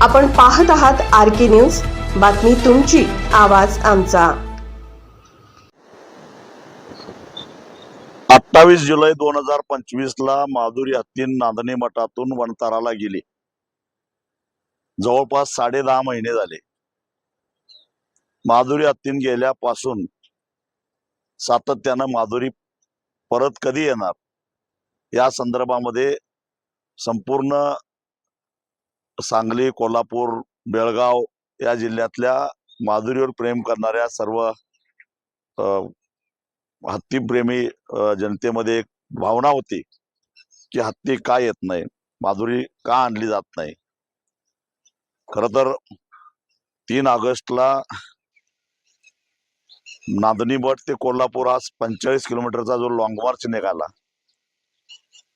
आपण पाहत आहात आर.के. न्यूज. बातमी तुमची, आवाज आमचा. 28 जुलै 2025 ला माधुरी हत्तीन नांदणी मठातून वनताराला गेली. जवळपास 10.5 महिने झाले. माधुरी हत्तीन गेल्यापासून सातत्यानं माधुरी परत कधी येणार या संदर्भामध्ये संपूर्ण सांगली, कोल्हापूर, बेळगाव या जिल्ह्यातल्या माधुरीवर प्रेम करणाऱ्या सर्व हत्तीप्रेमी जनतेमध्ये एक भावना होती की हत्ती का येत नाही, माधुरी का आणली जात नाही. खर तर 3 ऑगस्टला नांदणी मठ ते कोल्हापूर हा 45 किलोमीटरचा जो लॉंग मार्च निघाला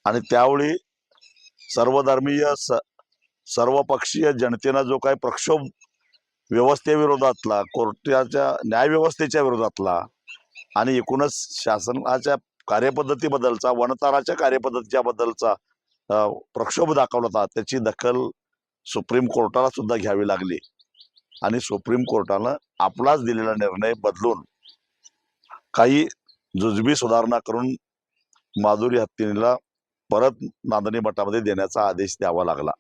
आणि त्यावेळी सर्वधर्मीय सर्वपक्षीय जनतेनं जो काही प्रक्षोभ व्यवस्थेविरोधातला, कोर्टाच्या न्यायव्यवस्थेच्या विरोधातला आणि एकूणच शासनाच्या कार्यपद्धतीबद्दलचा, वनताराच्या कार्यपद्धतीच्या बद्दलचा प्रक्षोभ दाखवला होता, त्याची दखल सुप्रीम कोर्टाला सुद्धा घ्यावी लागली आणि सुप्रीम कोर्टानं आपलाच दिलेला निर्णय बदलून काही जुजबी सुधारणा करून माधुरी हत्तीला परत नांदणी मठामध्ये देण्याचा आदेश द्यावा लागला.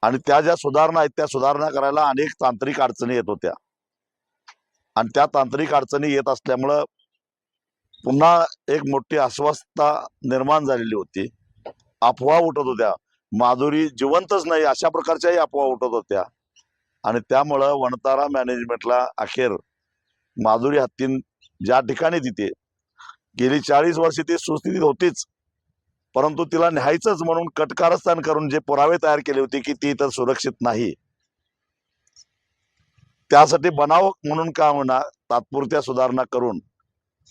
आणि त्या ज्या सुधारणा आहेत त्या सुधारणा करायला अनेक तांत्रिक अडचणी येत होत्या आणि त्या तांत्रिक अडचणी येत असल्यामुळं पुन्हा एक मोठी अस्वस्थता निर्माण झालेली होती. अफवा उठत होत्या, माधुरी जिवंतच नाही अशा प्रकारच्याही अफवा उठत होत्या आणि त्यामुळं वनतारा मॅनेजमेंटला अखेर माधुरी हत्तीन ज्या ठिकाणी तिथे गेली 40 वर्षे ती सुस्थितीत होतीच, परंतु तिला न्यायचंच म्हणून कटकारस्थान करून जे पुरावे तयार केले होते की ती इतर सुरक्षित नाही, त्यासाठी बनाव म्हणून का होणार तात्पुरत्या सुधारणा करून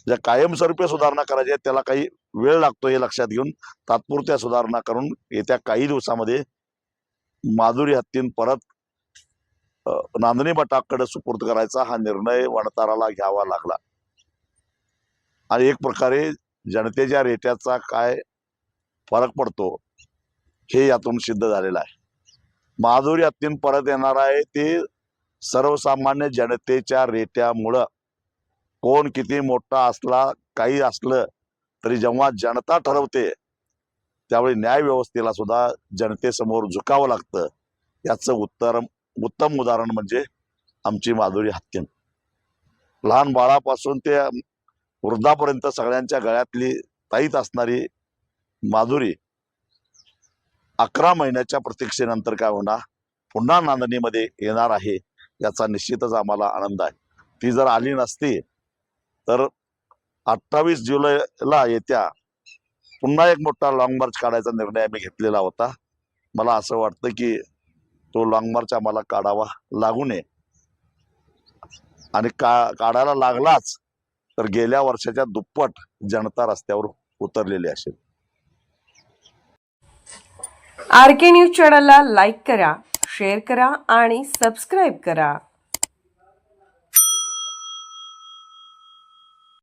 ज्या कायमस्वरूपी सुधारणा करायच्या त्याला काही वेळ लागतो हे लक्षात घेऊन तात्पुरत्या सुधारणा करून येत्या काही दिवसामध्ये माधुरी हत्तीन परत नांदणी मठाकडे सुपूर्द करायचा हा निर्णय वनताराला घ्यावा लागला. आणि एक प्रकारे जनतेच्या रेट्याचा काय फरक पडतो हे यातून सिद्ध झालेलं आहे. माधुरी हत्तीन परत येणार आहे ते सर्वसामान्य जनतेच्या रेट्यामुळं. कोण किती मोठा असला, काही असलं तरी जेव्हा जनता ठरवते त्यावेळी न्याय व्यवस्थेला सुद्धा जनतेसमोर झुकावं लागतं. याचं उत्तम उदाहरण म्हणजे आमची माधुरी हत्तीन. लहान बाळापासून ते वृद्धापर्यंत सगळ्यांच्या गळ्यातली ताईत असणारी माधुरी 11 महिन्याच्या प्रतीक्षेनंतर काय होणार, पुन्हा नांदणीमध्ये येणार आहे याचा निश्चितच आम्हाला आनंद आहे. ती जर आली नसती तर 28 जुलैला येत्या पुन्हा एक मोठा लॉंग मार्च काढायचा निर्णय आम्ही घेतलेला होता. मला असं वाटतं की तो लॉंग मार्च आम्हाला काढावा लागू नये आणि काढायला लागलाच तर गेल्या वर्षाच्या दुप्पट जनता रस्त्यावर उतरलेली असेल. आर.के. न्यूज चॅनलला लाईक करा, शेअर करा आणि सबस्क्राईब करा.